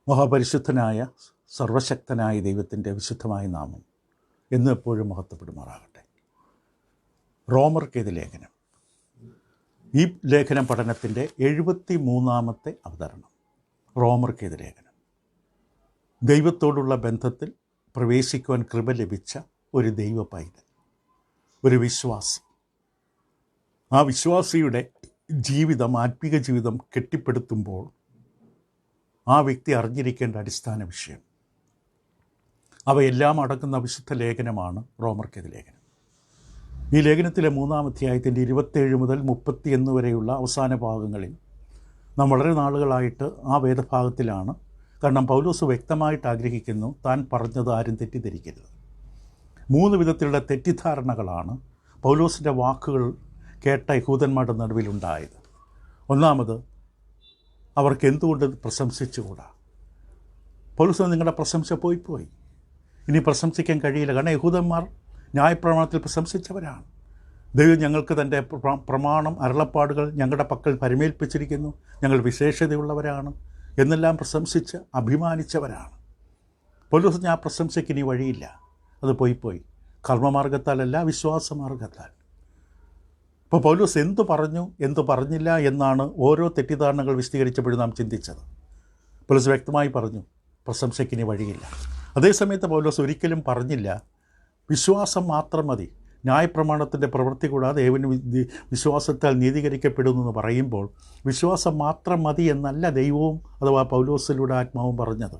മഹാപരിശുദ്ധനായ സർവശക്തനായ ദൈവത്തിൻ്റെ വിശുദ്ധമായ നാമം എന്നും എപ്പോഴും മഹത്വപ്പെടുമാറാകട്ടെ. റോമർക്കെതിരെ ലേഖനം. ഈ ലേഖനം പഠനത്തിൻ്റെ 73-ാമത്തെ അവതരണം. റോമർക്കെതിരെ ലേഖനം. ദൈവത്തോടുള്ള ബന്ധത്തിൽ പ്രവേശിക്കുവാൻ കൃപ ലഭിച്ച ഒരു ദൈവ പൈതൽ, ഒരു വിശ്വാസി. ആ വിശ്വാസിയുടെ ജീവിതം, ആത്മീക ജീവിതം കെട്ടിപ്പടുത്തുമ്പോൾ ആ വ്യക്തി അറിഞ്ഞിരിക്കേണ്ട അടിസ്ഥാന വിഷയം, അവയെല്ലാം അടങ്ങുന്ന വിശുദ്ധ ലേഖനമാണ് റോമർക്കെതിരെ ലേഖനം. ഈ ലേഖനത്തിലെ 3-ാം അധ്യായത്തിൻ്റെ 27 മുതൽ 31 വരെയുള്ള അവസാന ഭാഗങ്ങളിൽ നാം വളരെ നാളുകളായിട്ട് ആ വേദഭാഗത്തിലാണ്. കാരണം പൗലോസ് വ്യക്തമായിട്ട് ആഗ്രഹിക്കുന്നു, താൻ പറഞ്ഞത് ആരും തെറ്റിദ്ധരിക്കരുത്. 3 വിധത്തിലുള്ള തെറ്റിദ്ധാരണകളാണ് പൗലോസിൻ്റെ വാക്കുകൾ കേട്ട യഹൂദന്മാരുടെ നടുവിലുണ്ടായത്. ഒന്നാമത്, അവർക്ക് എന്തുകൊണ്ട് പ്രശംസിച്ചുകൂടാ? പൗലോസ്, നിങ്ങളുടെ പ്രശംസ പോയി ഇനി പ്രശംസിക്കാൻ കഴിയില്ല. കാരണം യഹൂദന്മാർ ന്യായപ്രമാണത്തിൽ പ്രശംസിച്ചവരാണ്. ദൈവം ഞങ്ങൾക്ക് തൻ്റെ പ്രമാണം, അരുളപ്പാടുകൾ ഞങ്ങളുടെ പക്കൽ പരിമേൽപ്പിച്ചിരിക്കുന്നു, ഞങ്ങൾ വിശേഷതയുള്ളവരാണ് എന്നെല്ലാം പ്രശംസിച്ച് അഭിമാനിച്ചവരാണ്. പൗലോസ്, ഞാൻ പ്രശംസയ്ക്ക് ഇനി വഴിയില്ല, അത് പോയി കർമ്മമാർഗത്താലല്ല, വിശ്വാസമാർഗത്താൽ. ഇപ്പോൾ പൗലോസ് എന്തു പറഞ്ഞു, എന്തു പറഞ്ഞില്ല എന്നാണ് ഓരോ തെറ്റിദ്ധാരണകൾ വിശദീകരിച്ചപ്പോഴും നാം ചിന്തിച്ചത്. പൗലോസ് വ്യക്തമായി പറഞ്ഞു, പ്രശംസയ്ക്കിനി വഴിയില്ല. അതേസമയത്ത് പൗലോസ് ഒരിക്കലും പറഞ്ഞില്ല, വിശ്വാസം മാത്രം മതി, ന്യായപ്രമാണത്തിൻ്റെ പ്രവൃത്തി കൂടാതെ ഏവനും വിശ്വാസത്താൽ നീതീകരിക്കപ്പെടുമെന്ന് പറയുമ്പോൾ വിശ്വാസം മാത്രം മതി എന്നല്ല ദൈവവും അഥവാ പൗലോസിലൂടെ ആത്മാവും പറഞ്ഞത്.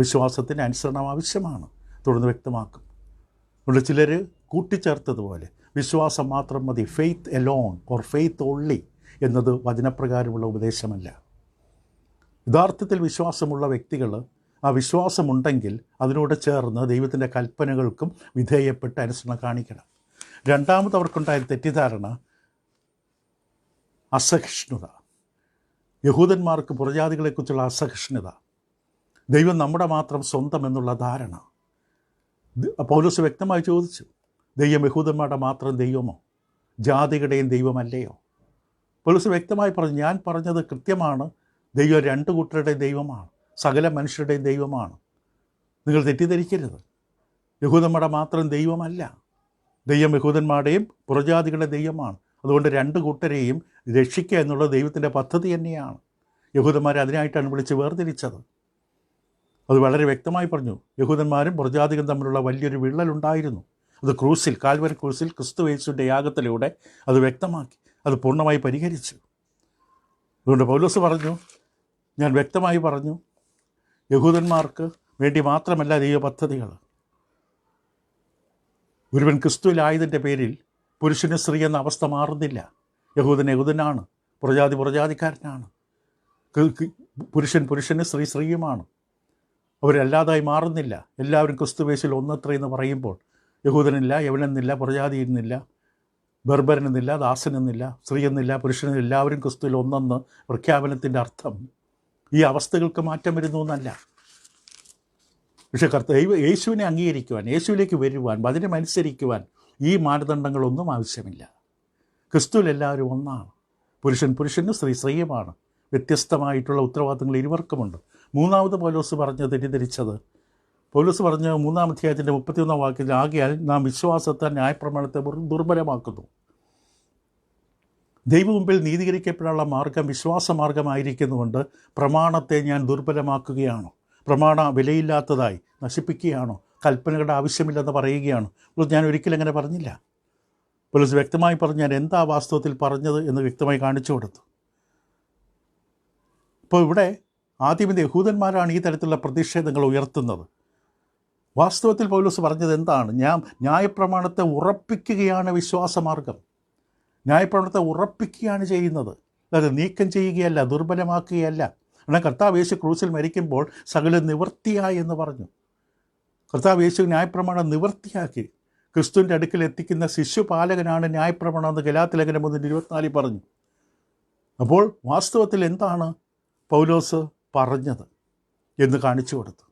വിശ്വാസത്തിന് അനുസരണം ആവശ്യമാണ്, തുടർന്ന് വ്യക്തമാക്കും. അതുകൊണ്ട് ചിലർ കൂട്ടിച്ചേർത്തതുപോലെ വിശ്വാസം മാത്രം മതി, faith alone or faith only എന്നത് വചനപ്രകാരമുള്ള ഉപദേശമല്ല. യഥാർത്ഥത്തിൽ വിശ്വാസമുള്ള വ്യക്തികൾ ആ വിശ്വാസമുണ്ടെങ്കിൽ അതിനോട് ചേർന്ന് ദൈവത്തിൻ്റെ കൽപ്പനകൾക്കും വിധേയപ്പെട്ട് അനുസരണം കാണിക്കണം. രണ്ടാമത് അവർക്കുണ്ടായ തെറ്റിദ്ധാരണ അസഹിഷ്ണുത. യഹൂദന്മാർക്ക് പുറജാതികളെക്കുറിച്ചുള്ള അസഹിഷ്ണുത, ദൈവം നമ്മുടെ മാത്രം സ്വന്തം എന്നുള്ള ധാരണ. പൗലോസ് വ്യക്തമായി ചോദിച്ചു, ദൈവം യഹൂദന്മാരുടെ മാത്രം ദൈവമോ, ജാതികളുടെയും ദൈവമല്ലയോ? പൗലോസ് വ്യക്തമായി പറഞ്ഞു, ഞാൻ പറഞ്ഞത് കൃത്യമാണ്, ദൈവം 2 കൂട്ടരുടെയും ദൈവമാണ്, സകല മനുഷ്യരുടെയും ദൈവമാണ്. നിങ്ങൾ തെറ്റിദ്ധരിക്കരുത്. യഹൂദന്മാരുടെ മാത്രം ദൈവമല്ല, ദൈവം യഹൂദന്മാരുടെയും പുറജാതികളുടെ ദൈവമാണ്. അതുകൊണ്ട് 2 കൂട്ടരെയും രക്ഷിക്കുക എന്നുള്ള ദൈവത്തിൻ്റെ പദ്ധതി തന്നെയാണ്. യഹൂദന്മാരെ അതിനായിട്ടാണ് വിളിച്ച് വേർതിരിച്ചത്. അത് വളരെ വ്യക്തമായി പറഞ്ഞു. യഹൂദന്മാരും പുറജാതികളും തമ്മിലുള്ള വലിയൊരു വിള്ളലുണ്ടായിരുന്നു. അത് ക്രൂസിൽ, കാൽവരി ക്രൂസിൽ ക്രിസ്തു യേശുവിൻ്റെ യാഗത്തിലൂടെ അത് വ്യക്തമാക്കി, അത് പൂർണ്ണമായി പരിഹരിച്ചു. അതുകൊണ്ട് പൗലോസ് പറഞ്ഞു, ഞാൻ വ്യക്തമായി പറഞ്ഞു, യഹൂദന്മാർക്ക് വേണ്ടി മാത്രമല്ല ദൈവ പദ്ധതികൾ. ഒരുവൻ ക്രിസ്തുവിലായതിൻ്റെ പേരിൽ പുരുഷന് സ്ത്രീ എന്ന അവസ്ഥ മാറുന്നില്ല. യഹൂദൻ യഹൂദനാണ്, പുറജാതി പുറജാതിക്കാരനാണ്, പുരുഷന് സ്ത്രീ സ്ത്രീയുമാണ്. അവരല്ലാതായി മാറുന്നില്ല. എല്ലാവരും ക്രിസ്തുവേശുവിൽ ഒന്നത്രയെന്ന് പറയുമ്പോൾ യഹൂദനെന്നില്ല, യവനെന്നില്ല, പുറജാതി എന്നില്ല, ബർബരനെന്നില്ല, ദാസനെന്നില്ല, സ്ത്രീ എന്നില്ല, പുരുഷനെന്നില്ല, എല്ലാവരും ക്രിസ്തുവിൽ ഒന്നെന്ന് പ്രഖ്യാപനത്തിൻ്റെ അർത്ഥം ഈ അവസ്ഥകൾക്ക് മാറ്റം വരുന്നു എന്നല്ല. പക്ഷേ യേശുവിനെ അംഗീകരിക്കുവാൻ, യേശുവിലേക്ക് വരുവാൻ, വചനമനുസരിക്കുവാൻ ഈ മാനദണ്ഡങ്ങളൊന്നും ആവശ്യമില്ല. ക്രിസ്തുവിൽ എല്ലാവരും ഒന്നാണ്. പുരുഷന് സ്ത്രീ സ്ത്രീയുമാണ്. വ്യത്യസ്തമായിട്ടുള്ള ഉത്തരവാദിത്തങ്ങൾ ഇരുവർക്കുമുണ്ട്. മൂന്നാമത് പൗലോസ് പറഞ്ഞ് തെറ്റിദ്ധരിച്ചത്, പൗലോസ് പറഞ്ഞ 3-ാം അധ്യായത്തിൻ്റെ 31-ാം വാക്യത്തിൽ, ആകയാൽ നാം വിശ്വാസത്താൽ ന്യായപ്രമാണത്തെ ദുർബലമാക്കുന്നു. ദൈവമുമ്പിൽ നീതീകരിക്കപ്പെടാനുള്ള മാർഗം വിശ്വാസമാർഗമായിരിക്കുന്നുകൊണ്ട് പ്രമാണത്തെ ഞാൻ ദുർബലമാക്കുകയാണോ? പ്രമാണം വിലയില്ലാത്തതായി നശിപ്പിക്കുകയാണോ? കൽപ്പനകളുടെ ആവശ്യമില്ലെന്ന് പറയുകയാണ്? ഞാൻ ഒരിക്കലും അങ്ങനെ പറഞ്ഞില്ല. പൗലോസ് വ്യക്തമായി പറഞ്ഞു, ഞാൻ എന്താ വാസ്തവത്തിൽ പറഞ്ഞത് എന്ന് വ്യക്തമായി കാണിച്ചു കൊടുത്തു. ഇപ്പോൾ ഇവിടെ ആദ്യം യഹൂദന്മാരാണ് ഈ തരത്തിലുള്ള പ്രതിഷേധങ്ങൾ ഉയർത്തുന്നത്. വാസ്തവത്തിൽ പൗലോസ് പറഞ്ഞത് എന്താണ്? ഞാൻ ന്യായപ്രമാണത്തെ ഉറപ്പിക്കുകയാണ് വിശ്വാസമാർഗം. ന്യായപ്രമാണത്തെ ഉറപ്പിക്കുകയാണ് ചെയ്യുന്നത്, അതായത് നീക്കം ചെയ്യുകയല്ല, ദുർബലമാക്കുകയല്ല. എന്നാൽ കർത്താവ് യേശു ക്രൂസിൽ മരിക്കുമ്പോൾ സകലം നിവൃത്തിയായി എന്ന് പറഞ്ഞു. കർത്താവ് യേശു ന്യായപ്രമാണം നിവൃത്തിയാക്കി ക്രിസ്തുവിൻ്റെ അടുക്കൽ എത്തിക്കുന്ന ശിശുപാലകനാണ് ന്യായപ്രമാണം എന്ന് ഗലാത്യലേഖനം 3:24 പറഞ്ഞു. അപ്പോൾ വാസ്തവത്തിൽ എന്താണ് പൗലോസ് പറഞ്ഞത് എന്ന് കാണിച്ചു കൊടുത്തു.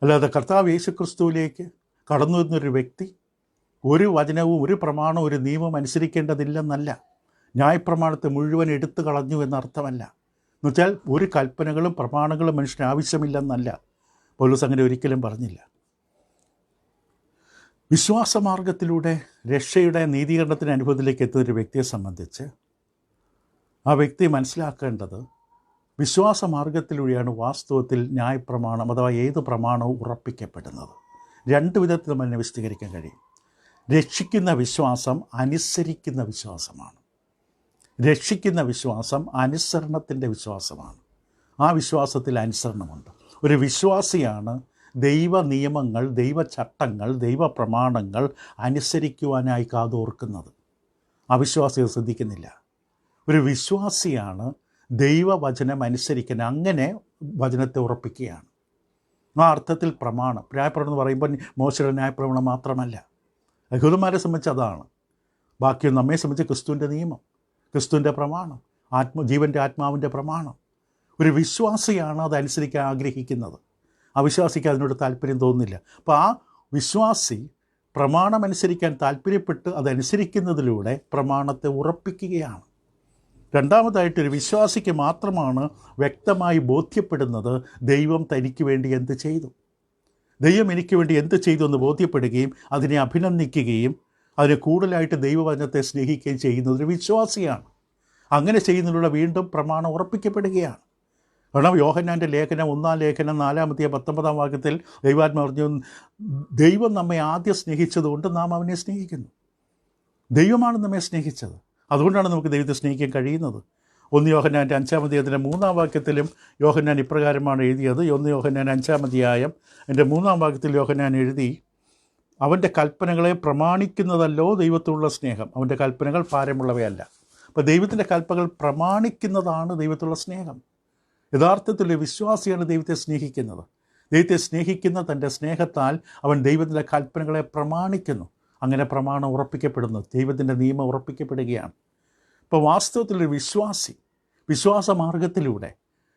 അല്ലാതെ കർത്താവ് യേശു ക്രിസ്തുവിലേക്ക് കടന്നു വരുന്നൊരു വ്യക്തി ഒരു വചനവും ഒരു പ്രമാണവും ഒരു നിയമം അനുസരിക്കേണ്ടതില്ലെന്നല്ല. ന്യായപ്രമാണത്തെ മുഴുവൻ എടുത്തു കളഞ്ഞു എന്നർത്ഥമല്ല. എന്നുവെച്ചാൽ ഒരു കൽപ്പനകളും പ്രമാണങ്ങളും മനുഷ്യന് ആവശ്യമില്ലെന്നല്ല. പൗലോസ് അങ്ങനെ ഒരിക്കലും പറഞ്ഞില്ല. വിശ്വാസമാർഗത്തിലൂടെ രക്ഷയുടെ നീതീകരണത്തിൻ്റെ അനുഭവത്തിലേക്ക് എത്തുന്ന ഒരു വ്യക്തിയെ സംബന്ധിച്ച് ആ വ്യക്തി മനസ്സിലാക്കേണ്ടത് വിശ്വാസമാർഗത്തിലൂടെയാണ് വാസ്തവത്തിൽ ന്യായപ്രമാണം അഥവാ ഏത് പ്രമാണവും ഉറപ്പിക്കപ്പെടുന്നത്. രണ്ട് വിധത്തിൽ നമ്മൾ വിശദീകരിക്കാൻ കഴിയും. രക്ഷിക്കുന്ന വിശ്വാസം അനുസരിക്കുന്ന വിശ്വാസമാണ്. രക്ഷിക്കുന്ന വിശ്വാസം അനുസരണത്തിൻ്റെ വിശ്വാസമാണ്. ആ വിശ്വാസത്തിൽ അനുസരണമുണ്ട്. ഒരു വിശ്വാസിയാണ് ദൈവ നിയമങ്ങൾ, ദൈവചട്ടങ്ങൾ, ദൈവപ്രമാണങ്ങൾ അനുസരിക്കുവാനായി കാതോർക്കുന്നത്. അവിശ്വാസികൾ ശ്രദ്ധിക്കുന്നില്ല. ഒരു വിശ്വാസിയാണ് ദൈവവചനം അനുസരിക്കുന്നത്, അങ്ങനെ വചനത്തെ ഉറപ്പിക്കുകയാണ്. ആ അർത്ഥത്തിൽ പ്രമാണം, ന്യായപ്രമാണം എന്ന് പറയുമ്പോൾ മോശയുടെ ന്യായപ്രമാണം മാത്രമല്ല. യഹൂദന്മാരെ സംബന്ധിച്ച് അതാണ്. ബാക്കി നമ്മെ സംബന്ധിച്ച് ക്രിസ്തുവിൻ്റെ നിയമം, ക്രിസ്തുവിൻ്റെ പ്രമാണം, ജീവൻ്റെ ആത്മാവിൻ്റെ പ്രമാണം. ഒരു വിശ്വാസിയാണ് അതനുസരിക്കാൻ ആഗ്രഹിക്കുന്നത്. അവിശ്വാസിക്ക് അതിനോട് താല്പര്യം തോന്നുന്നില്ല. അപ്പോൾ ആ വിശ്വാസി പ്രമാണമനുസരിക്കാൻ താല്പര്യപ്പെട്ട് അതനുസരിക്കുന്നതിലൂടെ പ്രമാണത്തെ ഉറപ്പിക്കുകയാണ്. രണ്ടാമതായിട്ട്, ഒരു വിശ്വാസിക്ക് മാത്രമാണ് വ്യക്തമായി ബോധ്യപ്പെടുന്നത് ദൈവം തനിക്ക് വേണ്ടി എന്ത് ചെയ്തു, ദൈവം എനിക്ക് വേണ്ടി എന്ത് ചെയ്തു എന്ന് ബോധ്യപ്പെടുകയും അതിനെ അഭിനന്ദിക്കുകയും അതിന് കൂടുതലായിട്ട് ദൈവവചനത്തെ സ്നേഹിക്കുകയും ചെയ്യുന്നത് ഒരു വിശ്വാസിയാണ്. അങ്ങനെ ചെയ്യുന്നതിലൂടെ വീണ്ടും പ്രമാണം ഉറപ്പിക്കപ്പെടുകയാണ്. കാരണം യോഹന്നാൻ്റെ ലേഖനം 1-ാം ലേഖനം 4-19 വാക്യത്തിൽ ദൈവാത്മാ പറഞ്ഞു, ദൈവം നമ്മെ ആദ്യം സ്നേഹിച്ചതുകൊണ്ട് നാം അവനെ സ്നേഹിക്കുന്നു. ദൈവമാണ് നമ്മെ സ്നേഹിച്ചത്, അതുകൊണ്ടാണ് നമുക്ക് ദൈവത്തെ സ്നേഹിക്കാൻ കഴിയുന്നത്. 1 യോഹന്നാൻ്റെ 5-ാം അധ്യായത്തിൻ്റെ 3-ാം വാക്യത്തിലും യോഹന്നാൻ ഇപ്രകാരമാണ് എഴുതിയത്. 1 യോഹന്നാൻ 5-ാം അധ്യായം എൻ്റെ 3-ാം വാക്യത്തിൽ യോഹന്നാൻ എഴുതി, അവൻ്റെ കൽപ്പനകളെ പ്രമാണിക്കുന്നതല്ലോ ദൈവത്തോടുള്ള സ്നേഹം, അവൻ്റെ കൽപ്പനകൾ ഭാരമുള്ളവയല്ല. അപ്പോൾ ദൈവത്തിൻ്റെ കൽപ്പനകൾ പ്രമാണിക്കുന്നതാണ് ദൈവത്തോടുള്ള സ്നേഹം. യഥാർത്ഥത്തിൽ വിശ്വാസിയാണ് ദൈവത്തെ സ്നേഹിക്കുന്നത്. ദൈവത്തെ സ്നേഹിക്കുന്ന തൻ്റെ സ്നേഹത്താൽ അവൻ ദൈവത്തിൻ്റെ കൽപ്പനകളെ പ്രമാണിക്കുന്നു. അങ്ങനെ പ്രമാണം ഉറപ്പിക്കപ്പെടുന്നു, ദൈവത്തിൻ്റെ നിയമം ഉറപ്പിക്കപ്പെടുകയാണ്. ഇപ്പോൾ വാസ്തവത്തിലൊരു വിശ്വാസി വിശ്വാസമാർഗത്തിലൂടെ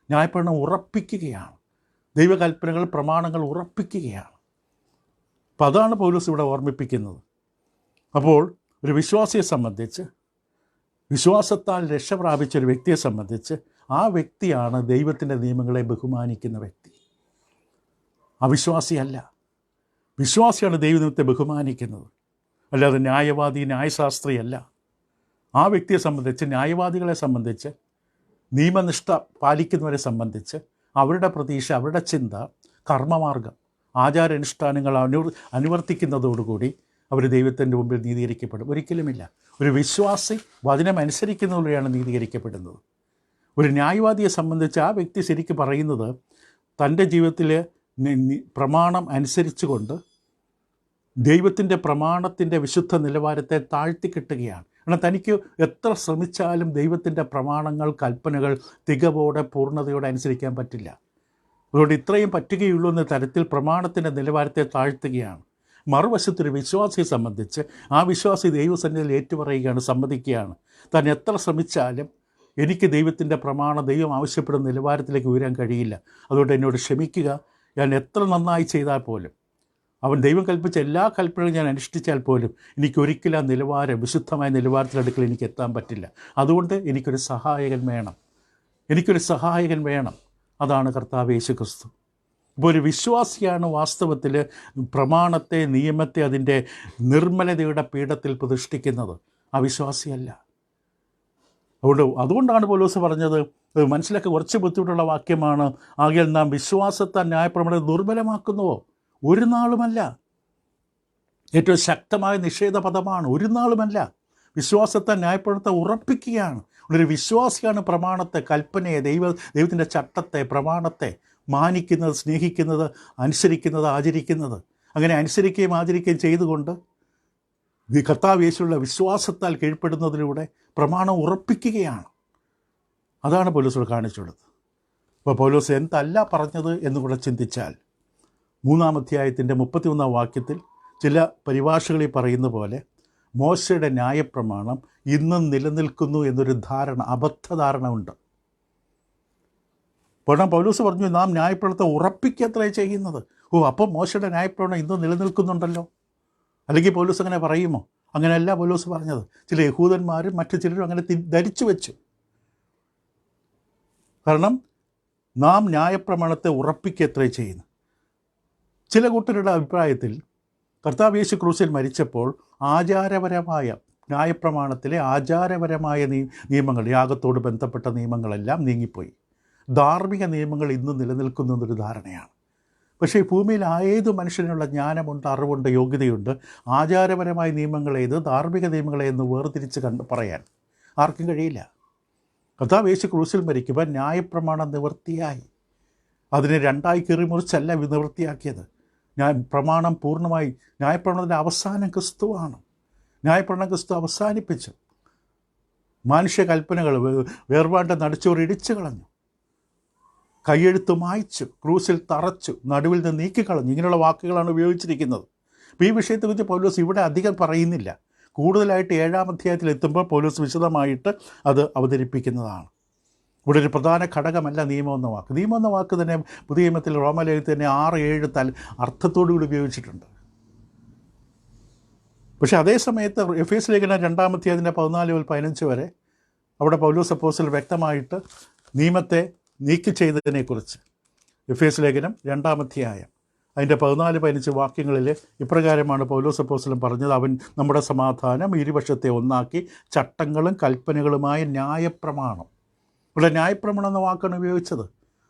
ന്യായപ്രമാണം ഉറപ്പിക്കുകയാണ്, ദൈവകൽപ്പനകൾ പ്രമാണങ്ങൾ ഉറപ്പിക്കുകയാണ്. അപ്പം അതാണ് പൗലോസ് ഇവിടെ ഓർമ്മിപ്പിക്കുന്നത്. അപ്പോൾ ഒരു വിശ്വാസിയെ സംബന്ധിച്ച്, വിശ്വാസത്താൽ രക്ഷ പ്രാപിച്ച ഒരു വ്യക്തിയെ സംബന്ധിച്ച്, ആ വ്യക്തിയാണ് ദൈവത്തിൻ്റെ നിയമങ്ങളെ ബഹുമാനിക്കുന്ന വ്യക്തി. അവിശ്വാസിയല്ല, വിശ്വാസിയാണ് ദൈവനിയമത്തെ ബഹുമാനിക്കുന്നത്, അല്ലാതെ ന്യായവാദി ന്യായശാസ്ത്രിയല്ല. ആ വ്യക്തിയെ സംബന്ധിച്ച്, ന്യായവാദികളെ സംബന്ധിച്ച്, നിയമനിഷ്ഠ പാലിക്കുന്നവരെ സംബന്ധിച്ച് അവരുടെ പ്രതീക്ഷ, അവരുടെ ചിന്ത കർമ്മമാർഗം, ആചാരാനുഷ്ഠാനങ്ങൾ അനുവർത്തിക്കുന്നതോടുകൂടി അവർ ദൈവത്തിൻ്റെ മുമ്പിൽ നീതീകരിക്കപ്പെടും. ഒരിക്കലുമില്ല. ഒരു വിശ്വാസി വചനം അനുസരിക്കുന്നതിലൂടെയാണ് നീതീകരിക്കപ്പെടുന്നത്. ഒരു ന്യായവാദിയെ സംബന്ധിച്ച് ആ വ്യക്തി ശരിക്കും പറയുന്നത് തൻ്റെ ജീവിതത്തിൽ പ്രമാണം അനുസരിച്ചുകൊണ്ട് ദൈവത്തിൻ്റെ പ്രമാണത്തിൻ്റെ വിശുദ്ധ നിലവാരത്തെ താഴ്ത്തിക്കെട്ടുകയാണ്. കാരണം തനിക്ക് എത്ര ശ്രമിച്ചാലും ദൈവത്തിൻ്റെ പ്രമാണങ്ങൾ, കൽപ്പനകൾ തികവോടെ പൂർണ്ണതയോടെ അനുസരിക്കാൻ പറ്റില്ല. അതുകൊണ്ട് ഇത്രയും പറ്റുകയുള്ളൂ എന്ന തരത്തിൽ പ്രമാണത്തിൻ്റെ നിലവാരത്തെ താഴ്ത്തുകയാണ്. മറുവശത്തൊരു വിശ്വാസിയെ സംബന്ധിച്ച് ആ വിശ്വാസി ദൈവസന്നിധിയിൽ ഏറ്റുപറയുകയാണ്, സമ്മതിക്കുകയാണ്, താൻ എത്ര ശ്രമിച്ചാലും എനിക്ക് ദൈവത്തിൻ്റെ പ്രമാണം, ദൈവം ആവശ്യപ്പെടുന്ന നിലവാരത്തിലേക്ക് ഉയരാൻ കഴിയില്ല. അതുകൊണ്ട് എന്നോട് ക്ഷമിക്കുക, ഞാൻ എത്ര നന്നായി ചെയ്താൽ പോലും, അവൻ ദൈവം കൽപ്പിച്ച എല്ലാ കൽപ്പനകളും ഞാൻ അനുഷ്ഠിച്ചാൽ പോലും എനിക്കൊരിക്കലും ആ നിലവാരം, വിശുദ്ധമായ നിലവാരത്തിലടുക്കൽ എനിക്ക് എത്താൻ പറ്റില്ല. അതുകൊണ്ട് എനിക്കൊരു സഹായകൻ വേണം. അതാണ് കർത്താവ് യേശു ക്രിസ്തു. ഇപ്പോൾ ഒരു വിശ്വാസിയാണ് വാസ്തവത്തിൽ പ്രമാണത്തെ, നിയമത്തെ അതിൻ്റെ നിർമ്മലതയുടെ പീഠത്തിൽ പ്രതിഷ്ഠിക്കുന്നത്. അവിശ്വാസിയല്ല. അതുകൊണ്ടാണ് പൗലോസ് പറഞ്ഞത്, മനസ്സിലൊക്കെ കുറച്ച് ബുദ്ധിമുട്ടുള്ള വാക്യമാണ്, ആകയാൽ നാം വിശ്വാസത്താൽ ന്യായപ്രമാണത്തെ ദുർബലമാക്കുന്നുവോ? ഒരു നാളുമല്ല. ഏറ്റവും ശക്തമായ നിഷേധ പദമാണ്. ഒരു നാളുമല്ല. വിശ്വാസത്താൽ ന്യായപ്രമാണത്തെ ഉറപ്പിക്കുകയാണ്. ഒരു വിശ്വാസിയാണ് പ്രമാണത്തെ, കൽപ്പനയെ, ദൈവത്തിൻ്റെ ചട്ടത്തെ, പ്രമാണത്തെ മാനിക്കുന്നത്, സ്നേഹിക്കുന്നത്, അനുസരിക്കുന്നത്, ആചരിക്കുന്നത്. അങ്ങനെ അനുസരിക്കുകയും ആചരിക്കുകയും ചെയ്തുകൊണ്ട് കർത്താവ് യേശുവിലുള്ള വിശ്വാസത്താൽ കീഴ്പ്പെടുന്നതിലൂടെ പ്രമാണം ഉറപ്പിക്കുകയാണ്. അതാണ് പൗലോസ് കാണിച്ചു കൊടുത്തത്. അപ്പോൾ പൗലോസ് എന്തല്ല പറഞ്ഞത് എന്നുകൂടെ ചിന്തിച്ചാൽ, 3-ാം അധ്യായത്തിൻ്റെ 31-ാം വാക്യത്തിൽ ചില പരിഭാഷകളിൽ പറയുന്ന പോലെ മോശയുടെ ന്യായപ്രമാണം ഇന്നും നിലനിൽക്കുന്നു എന്നൊരു ധാരണ, അബദ്ധധാരണ ഉണ്ട്. അപ്പോൾ പൗലോസ് പറഞ്ഞു, നാം ന്യായപ്രമാണത്തെ ഉറപ്പിക്കത്രേ ചെയ്യുന്നത്. അപ്പം മോശയുടെ ന്യായപ്രമാണം ഇന്നും നിലനിൽക്കുന്നുണ്ടല്ലോ. അല്ലെങ്കിൽ പൗലോസ് അങ്ങനെ പറയുമോ? അങ്ങനെയല്ല പൗലോസ് പറഞ്ഞത്. ചില യഹൂദന്മാരും മറ്റു ചിലരും അങ്ങനെ ധരിച്ചു വെച്ചു. കാരണം നാം ന്യായപ്രമാണത്തെ ഉറപ്പിക്കത്രേ ചെയ്യുന്നു. ചില കൂട്ടരുടെ അഭിപ്രായത്തിൽ കർത്താവ് യേശു ക്രൂശിൽ മരിച്ചപ്പോൾ ആചാരപരമായ ന്യായപ്രമാണത്തിലെ ആചാരപരമായ നിയമങ്ങൾ, യാഗത്തോട് ബന്ധപ്പെട്ട നിയമങ്ങളെല്ലാം നീങ്ങിപ്പോയി. ധാർമ്മിക നിയമങ്ങൾ ഇന്നും നിലനിൽക്കുന്നു എന്നൊരു ധാരണയാണ്. പക്ഷേ ഈ ഭൂമിയിൽ ഏത് മനുഷ്യനുള്ള ജ്ഞാനമുണ്ട്, അറിവുണ്ട്, യോഗ്യതയുണ്ട്. ആചാരപരമായ നിയമങ്ങളേത്, ധാർമ്മിക നിയമങ്ങളേതെന്ന് വേർതിരിച്ച് പറയാൻ ആർക്കും കഴിയില്ല. കർത്താവ് യേശു ക്രൂശിൽ മരിക്കുമ്പോൾ ന്യായപ്രമാണം നിവൃത്തിയായി. അതിനെ രണ്ടായി കീറിമുറിച്ചല്ല നിവൃത്തിയാക്കിയത്. പ്രമാണം പൂർണ്ണമായി, ന്യായപ്രമാണത്തിൻ്റെ അവസാനം ക്രിസ്തുവാണ്. ന്യായപ്രമാണം ക്രിസ്തു അവസാനിപ്പിച്ചു. മനുഷ്യ കൽപ്പനകൾ വേർപാണ്ട നടിച്ചോർ ഇടിച്ചു കളഞ്ഞു, കൈയെഴുത്ത് മായ്ച്ചു, ക്രൂസിൽ തറച്ചു, നടുവിൽ നിന്ന് നീക്കിക്കളഞ്ഞു. ഇങ്ങനെയുള്ള വാക്കുകളാണ് ഉപയോഗിച്ചിരിക്കുന്നത്. അപ്പോൾ ഈ വിഷയത്തെക്കുറിച്ച് പൗലോസ് ഇവിടെ അധികം പറയുന്നില്ല. കൂടുതലായിട്ട് 7-ാം അധ്യായത്തിൽ എത്തുമ്പോൾ പൗലോസ് വിശദമായിട്ട് അത് അവതരിപ്പിക്കുന്നതാണ്. ഇവിടെ ഒരു പ്രധാന ഘടകമല്ല നിയമം എന്ന വാക്ക്. നിയമം എന്ന വാക്ക് തന്നെ പുതിയ നിയമത്തിൽ റോമാലേഖനത്തിൽ തന്നെ 6-7 അർത്ഥത്തോടുകൂടി ഉപയോഗിച്ചിട്ടുണ്ട്. പക്ഷേ അതേ സമയത്ത് എഫേസ്യ ലേഖനം 2-ാം അധ്യായത്തിൻ്റെ 14-15 വരെ അവിടെ പൗലോസ് അപ്പോസ്തലൻ വ്യക്തമായിട്ട് നിയമത്തെ നീക്കി ചെയ്തതിനെക്കുറിച്ച്, എഫേസ്യ ലേഖനം 2-ാം അധ്യായം അതിൻ്റെ 14-15 വാക്യങ്ങളിൽ ഇപ്രകാരമാണ് പൗലോസ് അപ്പോസ്തലൻ പറഞ്ഞത്: അവൻ നമ്മുടെ സമാധാനം ഇരുവശത്തെ ഒന്നാക്കി ചട്ടങ്ങളും കൽപ്പനകളുമായ ന്യായപ്രമാണം. ഇവിടെ ന്യായപ്രമാണം എന്ന വാക്കാണ് ഉപയോഗിച്ചത്.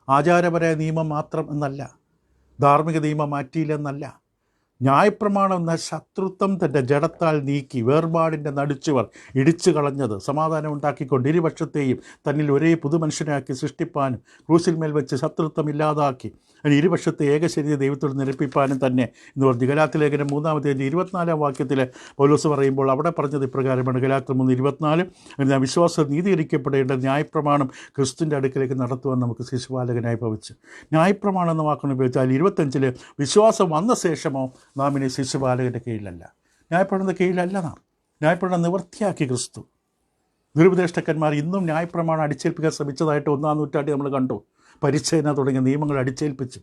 ആചാരപരമായ നിയമം മാത്രം എന്നല്ല, ധാർമ്മിക നിയമം മാറ്റിയില്ലെന്നല്ല. ന്യായപ്രമാണം എന്ന ശത്രുത്വം തൻ്റെ ജഡത്താൽ നീക്കി വേർപാടിൻ്റെ നടിച്ചുവർ ഇടിച്ചു കളഞ്ഞത്, സമാധാനം ഉണ്ടാക്കിക്കൊണ്ട് ഇരുപക്ഷത്തെയും തന്നിൽ ഒരേ പുതുമനുഷ്യനാക്കി സൃഷ്ടിപ്പാനും ക്രൂശിന്മേൽ വെച്ച് ശത്രുത്വം ഇല്ലാതാക്കി അതിന് ഇരുപക്ഷത്തെ ഏകശരീര ദൈവത്തോട് നിരപ്പിപ്പാനും തന്നെ എന്ന് പറഞ്ഞു. ഗലാത്യ ലേഖനം 3-ാമത്തെ 24-ാം വാക്യത്തിൽ പൗലോസ് പറയുമ്പോൾ അവിടെ പറഞ്ഞത് ഇപ്രകാരമാണ്. ഗലാത്യ 3:24 വിശ്വാസം നീതീകരിക്കപ്പെടേണ്ട ന്യായപ്രമാണം ക്രിസ്തുവിൻ്റെ അടുക്കിലേക്ക് നടത്തുവാൻ നമുക്ക് ശിശുപാലകനായി ഭവിച്ചു. ന്യായപ്രമാണം എന്ന വാക്കാണ് ഉപയോഗിച്ചാൽ 25 വിശ്വാസം വന്ന ശേഷമോ നാം ഇനി ശിശുപാലകൻ്റെ കീഴിലല്ല, ന്യായപ്രമാണത്തിൻ്റെ കീഴിലല്ല. നാം ന്യായപ്രമാണം നിവൃത്തിയാക്കി ക്രിസ്തു. ദുരുപദേഷ്ടക്കന്മാർ ഇന്നും ന്യായപ്രമാണം അടിച്ചേൽപ്പിക്കാൻ ശ്രമിച്ചതായിട്ട് 1-ാം നൂറ്റാണ്ടിൽ നമ്മൾ കണ്ടു. പരിച്ഛേദന തുടങ്ങിയ നിയമങ്ങൾ അടിച്ചേൽപ്പിച്ചു.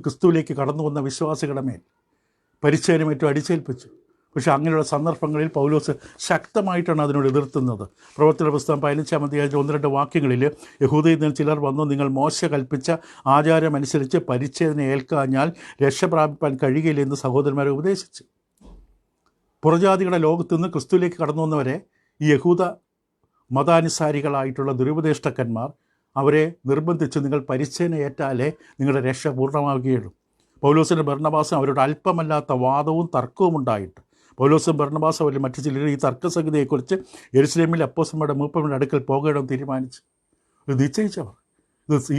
ക്രിസ്തുവിലേക്ക് കടന്നു വന്ന വിശ്വാസികളുടെ മേൽ പരിച്ഛേദനമേറ്റവും അടിച്ചേൽപ്പിച്ചു. പക്ഷേ അങ്ങനെയുള്ള സന്ദർഭങ്ങളിൽ പൗലോസ് ശക്തമായിട്ടാണ് അതിനോട് എതിർത്തുന്നത്. പ്രവർത്തന പുസ്തകം 15-ാം അധ്യായത്തിൽ 1-2 വാക്യങ്ങളിൽ യഹൂദയിൽ നിന്ന് ചിലർ വന്നു, നിങ്ങൾ മോശെ കൽപ്പിച്ച ആചാരമനുസരിച്ച് പരിച്ഛേദന ഏൽക്കാഞ്ഞാൽ രക്ഷ പ്രാപിപ്പാൻ കഴിയില്ലെന്ന് സഹോദരന്മാരെ ഉപദേശിച്ചു. പുറജാതികളുടെ ലോകത്തു നിന്ന് ക്രിസ്തുവിലേക്ക് കടന്നു വന്നവരെ ഈ യഹൂദ മതാനുസാരികളായിട്ടുള്ള ദുരുപദേഷ്ടക്കന്മാർ അവരെ നിർബന്ധിച്ച് നിങ്ങൾ പരിച്ഛേദന ഏറ്റാലേ നിങ്ങളുടെ രക്ഷ പൂർണ്ണമാവുകയുള്ളൂ. പൗലോസിൻ്റെ ബർണ്ണബാസും അവരോട് അല്പമല്ലാത്ത വാദവും തർക്കവും ഉണ്ടായിട്ട് പൗലോസും ബർണ്ണബാസും അവരിൽ മറ്റു ചിലർ ഈ തർക്കസംഹിതയെക്കുറിച്ച് യെരുശലേമിലെ അപ്പോസ്തലന്മാരുടെ മൂപ്പന്മാരുടെ അടുക്കൽ പോകണമെന്ന് തീരുമാനിച്ചു. ഇത് നിശ്ചയിച്ചവർ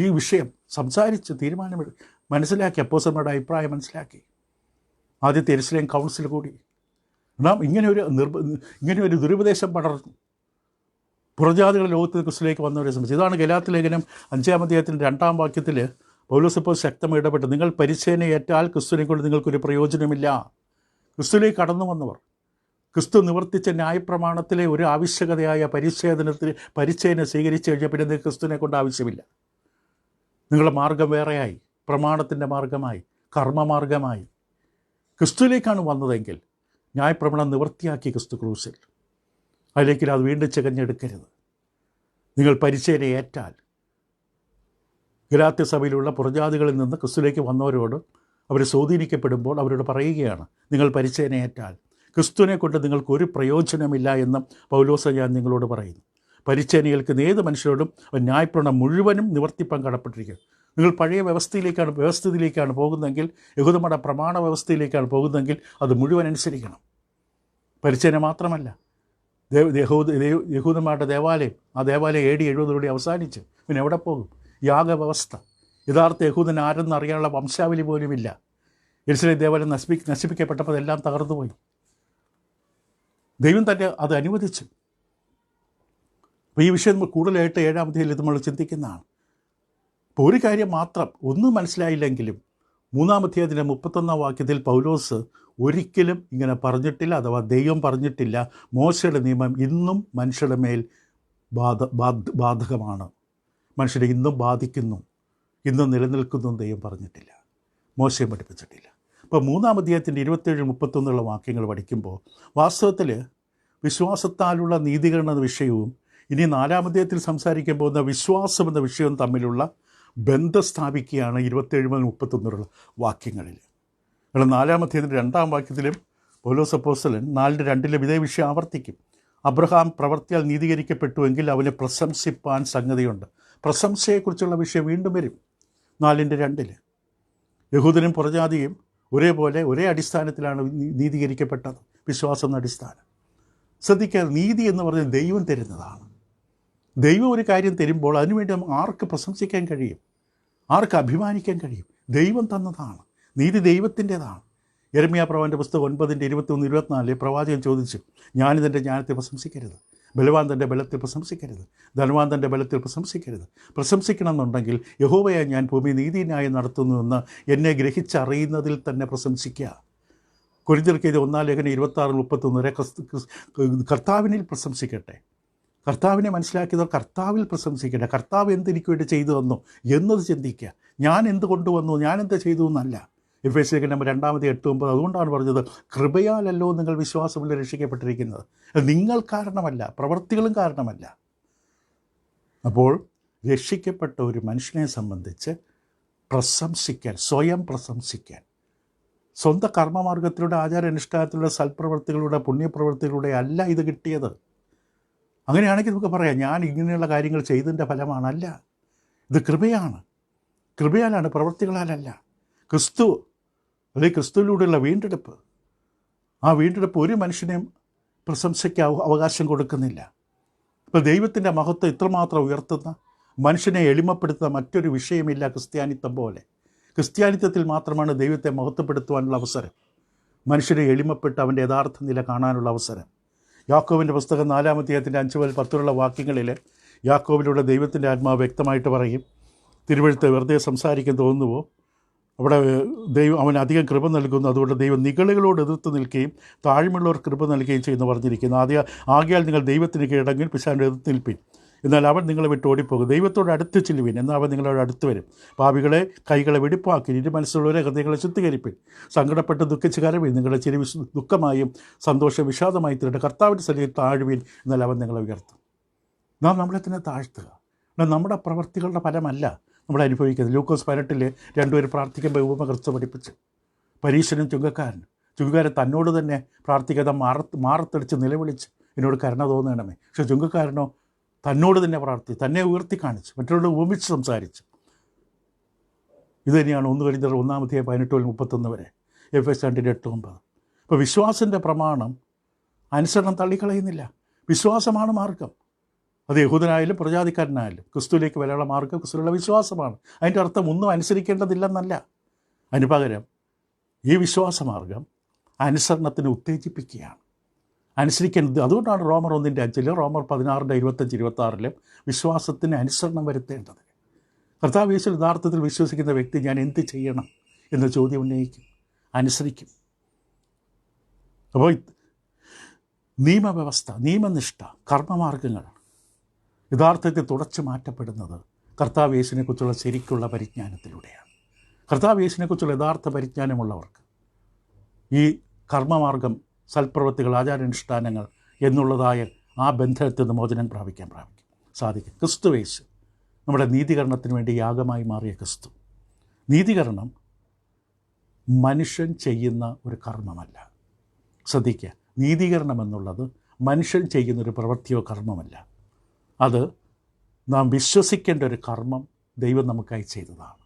ഈ വിഷയം സംസാരിച്ച് തീരുമാനം മനസ്സിലാക്കി, അപ്പോസ്തലന്മാരുടെ അഭിപ്രായം മനസ്സിലാക്കി. ആദ്യത്തെ യെരുശലേം കൗൺസിൽ കൂടി നാം ഇങ്ങനെയൊരു ദുരുപദേശം പടർന്നു. പുറജാതികളുടെ ലോകത്ത് ക്രിസ്തുവിലേക്ക് വന്നവരെ സംബന്ധിച്ച് ഇതാണ് ഗലാത്യ ലേഖനം 5-ാം അധ്യായത്തിൻ്റെ 2-ാം വാക്യത്തിൽ പൗലോസ് ഇപ്പോൾ ശക്തമായി ഇടപെട്ട്, നിങ്ങൾ പരിച്ഛേദന ഏറ്റാൽ ക്രിസ്തുവിനെ കൊണ്ട് നിങ്ങൾക്കൊരു പ്രയോജനമില്ല. ക്രിസ്തുവിലേക്ക് കടന്നു വന്നവർ ക്രിസ്തു നിവർത്തിച്ച ന്യായപ്രമാണത്തിലെ ഒരു ആവശ്യകതയായ പരിച്ഛേദന സ്വീകരിച്ചു കഴിഞ്ഞാൽ പിന്നെ ക്രിസ്തുവിനെ കൊണ്ട് ആവശ്യമില്ല. നിങ്ങളുടെ മാർഗം വേറെയായി, പ്രമാണത്തിൻ്റെ മാർഗമായി, കർമ്മമാർഗമായി. ക്രിസ്തുവിലേക്കാണ് വന്നതെങ്കിൽ ന്യായപ്രമാണം നിവൃത്തിയാക്കി ക്രിസ്തു ക്രൂസിൽ. അതിലേക്ക് അത് വീണ്ടും ചികഞ്ഞെടുക്കരുത്. നിങ്ങൾ പരിച്ഛേദന ഏറ്റാൽ ഗലാത്യ സഭയിലുള്ള പുറജാതികളിൽ നിന്ന് ക്രിസ്തുവിലേക്ക് വന്നവരോട് അവർ സ്വാധീനിക്കപ്പെടുമ്പോൾ അവരോട് പറയുകയാണ്, നിങ്ങൾ പരിച്ഛേദന ഏറ്റാൽ ക്രിസ്തുവിനെ കൊണ്ട് നിങ്ങൾക്കൊരു പ്രയോജനമില്ല എന്നും പൗലോസ് ഞാൻ നിങ്ങളോട് പറയുന്നു. പരിച്ഛേദന ഏൽക്കുന്ന ഏത് മനുഷ്യരോടും ന്യായപ്രമാണം മുഴുവനും നിവർത്തിപ്പാൻ കടപ്പെട്ടിരിക്കും. നിങ്ങൾ പഴയ വ്യവസ്ഥയിലേക്കാണ് പോകുന്നതെങ്കിൽ, യഹൂദമത പ്രമാണ വ്യവസ്ഥയിലേക്കാണ് പോകുന്നതെങ്കിൽ അത് മുഴുവൻ അനുസരിക്കണം. പരിച്ഛേദന മാത്രമല്ല, യഹൂദന്മാരുടെ ദേവാലയം, ആ ദേവാലയം AD 70 അവസാനിച്ചു. പിന്നെ എവിടെ പോകും? യാഗവ്യവസ്ഥ, യഥാർത്ഥ യഹൂദൻ ആരെന്ന് അറിയാനുള്ള വംശാവലി പോലുമില്ല. യെരുശലേം ദേവാലയം നശിപ്പിക്കപ്പെട്ടപ്പോൾ അതെല്ലാം തകർന്നുപോയി. ദൈവം തന്നെ അത് അനുവദിച്ചു. അപ്പോൾ ഈ വിഷയം നമ്മൾ കൂടുതലായിട്ട് 7-ാം അധ്യായത്തിൽ നമ്മൾ ചിന്തിക്കുന്നതാണ്. അപ്പോൾ ഒരു കാര്യം മാത്രം ഒന്നും മനസ്സിലായില്ലെങ്കിലും 3-ാം അധ്യായത്തിൻ്റെ 31-ാം വാക്യത്തിൽ പൗലോസ് ഒരിക്കലും ഇങ്ങനെ പറഞ്ഞിട്ടില്ല, അഥവാ ദൈവം പറഞ്ഞിട്ടില്ല മോശയുടെ നിയമം ഇന്നും മനുഷ്യരുടെ മേൽ ബാധകമാണ്, മനുഷ്യരെ ഇന്നും ബാധിക്കുന്നു, ഇന്നും നിലനിൽക്കുന്നു ദൈവം പറഞ്ഞിട്ടില്ല, മോശയും പഠിപ്പിച്ചിട്ടില്ല. അപ്പോൾ 3-ാം അധ്യായത്തിൻ്റെ 27-31 വാക്യങ്ങൾ പഠിക്കുമ്പോൾ വാസ്തവത്തിൽ വിശ്വാസത്താലുള്ള നീതീകരണ വിഷയവും ഇനി 4-ാം അധ്യായത്തിൽ സംസാരിക്കാൻ പോകുന്ന വിശ്വാസം എന്ന വിഷയം തമ്മിലുള്ള ബന്ധം സ്ഥാപിക്കുകയാണ് 27 മുതൽ 31 വാക്യങ്ങളിൽ. കാരണം 4-ാം അധ്യായത്തിൻ്റെ 2-ാം വാക്യത്തിലും പൗലോസ് അപ്പോസ്തലൻ 4:2 ഇതേ വിഷയം ആവർത്തിക്കും. അബ്രഹാം പ്രവൃത്തിയാൽ നീതീകരിക്കപ്പെട്ടുവെങ്കിൽ അവന് പ്രശംസിപ്പാൻ സംഗതിയുണ്ട്. പ്രശംസയെക്കുറിച്ചുള്ള വിഷയം വീണ്ടും വരും 4:2. യഹൂദനും പുറജാതിയും ഒരേപോലെ ഒരേ അടിസ്ഥാനത്തിലാണ് നീതീകരിക്കപ്പെട്ടത്, വിശ്വാസം എന്ന അടിസ്ഥാനം. ശ്രദ്ധിക്കുക, നീതി എന്ന് പറഞ്ഞാൽ ദൈവം തരുന്നതാണ്. ദൈവം ഒരു കാര്യം തരുമ്പോൾ അതിനുവേണ്ടി ആർക്ക് പ്രശംസിക്കാൻ കഴിയും, ആർക്ക് അഭിമാനിക്കാൻ കഴിയും? ദൈവം തന്നതാണ്. നീതി ദൈവത്തിൻ്റെതാണ്. യെരമ്യാ പ്രവാചകൻ്റെ പുസ്തകം 9:21-24 പ്രവാചകൻ ചോദിച്ചു, ഞാനിതെൻ്റെ ജ്ഞാനത്തെ പ്രശംസിക്കരുത്, ബലവാൻ തൻ്റെ ബലത്തിൽ പ്രശംസിക്കരുത്, ധനവാൻ തൻ്റെ ബലത്തിൽ പ്രശംസിക്കരുത്. പ്രശംസിക്കണമെന്നുണ്ടെങ്കിൽ യഹോവയായി ഞാൻ ഭൂമി നീതിന്യായം നടത്തുന്നുവെന്ന് എന്നെ ഗ്രഹിച്ചറിയുന്നതിൽ തന്നെ പ്രശംസിക്കുക. കൊരിന്ത്യർക്ക് 1 ലേഖനം 26-31 കർത്താവിനിൽ പ്രശംസിക്കട്ടെ. കർത്താവിനെ മനസ്സിലാക്കിയവർ കർത്താവിൽ പ്രശംസിക്കട്ടെ. കർത്താവ് എന്തെനിക്ക് വേണ്ടി ചെയ്തു തന്നു എന്നത് ചിന്തിക്കുക. ഞാൻ എന്ത് കൊണ്ടുവന്നു, ഞാൻ എന്ത് ചെയ്തു എന്നല്ല. എഫേസ്യ ലേഖനം 2:8-9 അതുകൊണ്ടാണ് പറഞ്ഞത്, കൃപയാലല്ലോ നിങ്ങൾ വിശ്വാസത്തിൽ രക്ഷിക്കപ്പെട്ടിരിക്കുന്നത്, നിങ്ങൾ കാരണമല്ല, പ്രവൃത്തികളും കാരണമല്ല. അപ്പോൾ രക്ഷിക്കപ്പെട്ട ഒരു മനുഷ്യനെ സംബന്ധിച്ച് പ്രശംസിക്കാൻ, സ്വയം പ്രശംസിക്കാൻ, സ്വന്തം കർമ്മമാർഗത്തിലൂടെ, ആചാരാനുഷ്ഠാനത്തിലൂടെ, സൽപ്രവൃത്തികളുടെ, പുണ്യപ്രവൃത്തികളുടെ അല്ല ഇത് കിട്ടിയത്. അങ്ങനെയാണെങ്കിൽ നമുക്ക് പറയാം, ഞാൻ ഇങ്ങനെയുള്ള കാര്യങ്ങൾ ചെയ്തതിൻ്റെ ഫലമാണല്ല, ഇത് കൃപയാണ്. കൃപയാലാണ്, പ്രവൃത്തികളാലല്ല. ക്രിസ്തു അല്ലെങ്കിൽ ക്രിസ്തുവിലൂടെയുള്ള വീണ്ടെടുപ്പ്, ആ വീണ്ടെടുപ്പ് ഒരു മനുഷ്യനെയും പ്രശംസയ്ക്ക് അവകാശം കൊടുക്കുന്നില്ല. ഇപ്പോൾ ദൈവത്തിൻ്റെ മഹത്വം ഇത്രമാത്രം ഉയർത്തുന്ന, മനുഷ്യനെ എളിമപ്പെടുത്തുന്ന മറ്റൊരു വിഷയമില്ല ക്രിസ്ത്യാനിത്വം പോലെ. ക്രിസ്ത്യാനിത്വത്തിൽ മാത്രമാണ് ദൈവത്തെ മഹത്വപ്പെടുത്തുവാനുള്ള അവസരം, മനുഷ്യനെ എളിമപ്പെട്ട് അവൻ്റെ യഥാർത്ഥ നില കാണാനുള്ള അവസരം. യാക്കോബിൻ്റെ പുസ്തകം 4-ാം അധ്യായത്തിൻ്റെ 5-10 വാക്യങ്ങളിൽ യാക്കോബിലൂടെ ദൈവത്തിൻ്റെ ആത്മാവ് വ്യക്തമായിട്ട് പറയും, തിരുവെഴുത്ത് വെറുതെ സംസാരിക്കാൻ തോന്നുന്നുവോ, അവിടെ ദൈവം അവന് അധികം കൃപ നൽകുന്നു, അതുകൊണ്ട് ദൈവം നിഗളികളോട് എതിർത്ത് നിൽക്കുകയും താഴ്മയുള്ളവർ കൃപ നൽകുകയും ചെയ്യുന്നു പറഞ്ഞിരിക്കുന്നു. ആകയാൽ നിങ്ങൾ ദൈവത്തിന് കീഴടങ്ങി പിശാചിനെ എതിർത്ത് നിൽപ്പിൻ, എന്നാൽ അവൻ നിങ്ങളെ വിട്ട് ഓടിപ്പോകും. ദൈവത്തോട് അടുത്ത് ചെല്ലുവിൻ, എന്നാൽ അവൻ നിങ്ങളോട് അടുത്ത് വരും. പാപികളെ കൈകളെ വെടിപ്പാക്കി, ഇരു മനസ്സുള്ളവരെ ഹൃദയങ്ങളെ ശുദ്ധീകരിപ്പിൻ. സങ്കടപ്പെട്ട് ദുഃഖിച്ച് കരവിൻ, നിങ്ങളുടെ ചിരി ദുഃഖമായും സന്തോഷം വിഷാദമായി തീരട്ടെ. കർത്താവിൻ്റെ സന്നിധിയിൽ താഴുവിൻ, എന്നാൽ അവൻ നിങ്ങളെ ഉയർത്തും. നാം നമ്മളെ തന്നെ താഴ്ത്തുക. നമ്മുടെ പ്രവർത്തികളുടെ ഫലമല്ല നമ്മൾ അനുഭവിക്കുന്നത്. ലൂക്കോസ് 18 2 പ്രാർത്ഥിക്കുമ്പോൾ ഉപമ ക്രിസ്തു പഠിപ്പിച്ചു. പരീശനും ചുങ്കക്കാരൻ തന്നോട് തന്നെ പ്രാർത്ഥിക്കാതെ മാറത്തടിച്ച് നിലവിളിച്ച്, എന്നോട് കരുണ തോന്നണമേ. പക്ഷേ ചുങ്കക്കാരനോ തന്നോട് തന്നെ തന്നെ ഉയർത്തി കാണിച്ചു, മറ്റുള്ളവരോട് ഉപമിച്ച് സംസാരിച്ചു. ഇത് തന്നെയാണ് 1 കൊരിന്ത്യർ 1:18-31 Efesyർ 2:8-9. അപ്പോൾ വിശ്വാസത്തിൻ്റെ പ്രമാണം അനുസരണം തള്ളിക്കളയുന്നില്ല. വിശ്വാസമാണ് മാർഗം. അത് യഹൂദനായാലും പ്രജാതിക്കാരനായാലും ക്രിസ്തുവിലേക്ക് വരാനുള്ള മാർഗം ക്രിസ്തുവിലുള്ള വിശ്വാസമാണ്. അതിൻ്റെ അർത്ഥം ഒന്നും അനുസരിക്കേണ്ടതില്ലെന്നല്ല. അതിന് പകരം ഈ വിശ്വാസമാർഗം അനുസരണത്തിന് ഉത്തേജിപ്പിക്കുകയാണ്, അനുസരിക്കേണ്ടത്. അതുകൊണ്ടാണ് റോമർ 1:5, റോമർ 16:25-26 വിശ്വാസത്തിന് അനുസരണം വരുത്തേണ്ടത്. കർത്താവ് യേശുവിൽ യഥാർത്ഥത്തിൽ വിശ്വസിക്കുന്ന വ്യക്തി ഞാൻ എന്ത് ചെയ്യണം എന്ന ചോദ്യം ഉന്നയിക്കും, അനുസരിക്കും. അപ്പോൾ നിയമവ്യവസ്ഥ, നിയമനിഷ്ഠ, കർമ്മമാർഗങ്ങൾ യഥാർത്ഥത്തിൽ തുടച്ചു മാറ്റപ്പെടുന്നത് കർത്താവ് യേശുവിനെക്കുറിച്ചുള്ള ശരിക്കുള്ള പരിജ്ഞാനത്തിലൂടെയാണ്. കർത്താവ് യേശുവിനെക്കുറിച്ചുള്ള യഥാർത്ഥ പരിജ്ഞാനമുള്ളവർക്ക് ഈ കർമ്മമാർഗം, സൽപ്രവൃത്തികൾ, ആചാരാനുഷ്ഠാനങ്ങൾ എന്നുള്ളതായ ആ ബന്ധത്തിൽ നിന്ന് മോചനം പ്രാപിക്കാൻ സാധിക്കും. ക്രിസ്തു യേശു നമ്മുടെ നീതീകരണത്തിന് വേണ്ടി യാഗമായി മാറിയ ക്രിസ്തു. നീതീകരണം മനുഷ്യൻ ചെയ്യുന്ന ഒരു കർമ്മമല്ല. ശ്രദ്ധിക്കുക, നീതീകരണം എന്നുള്ളത് മനുഷ്യൻ ചെയ്യുന്നൊരു പ്രവൃത്തിയോ കർമ്മമല്ല. അത് നാം വിശ്വസിക്കേണ്ട ഒരു കർമ്മം ദൈവം നമുക്കായി ചെയ്തതാണ്.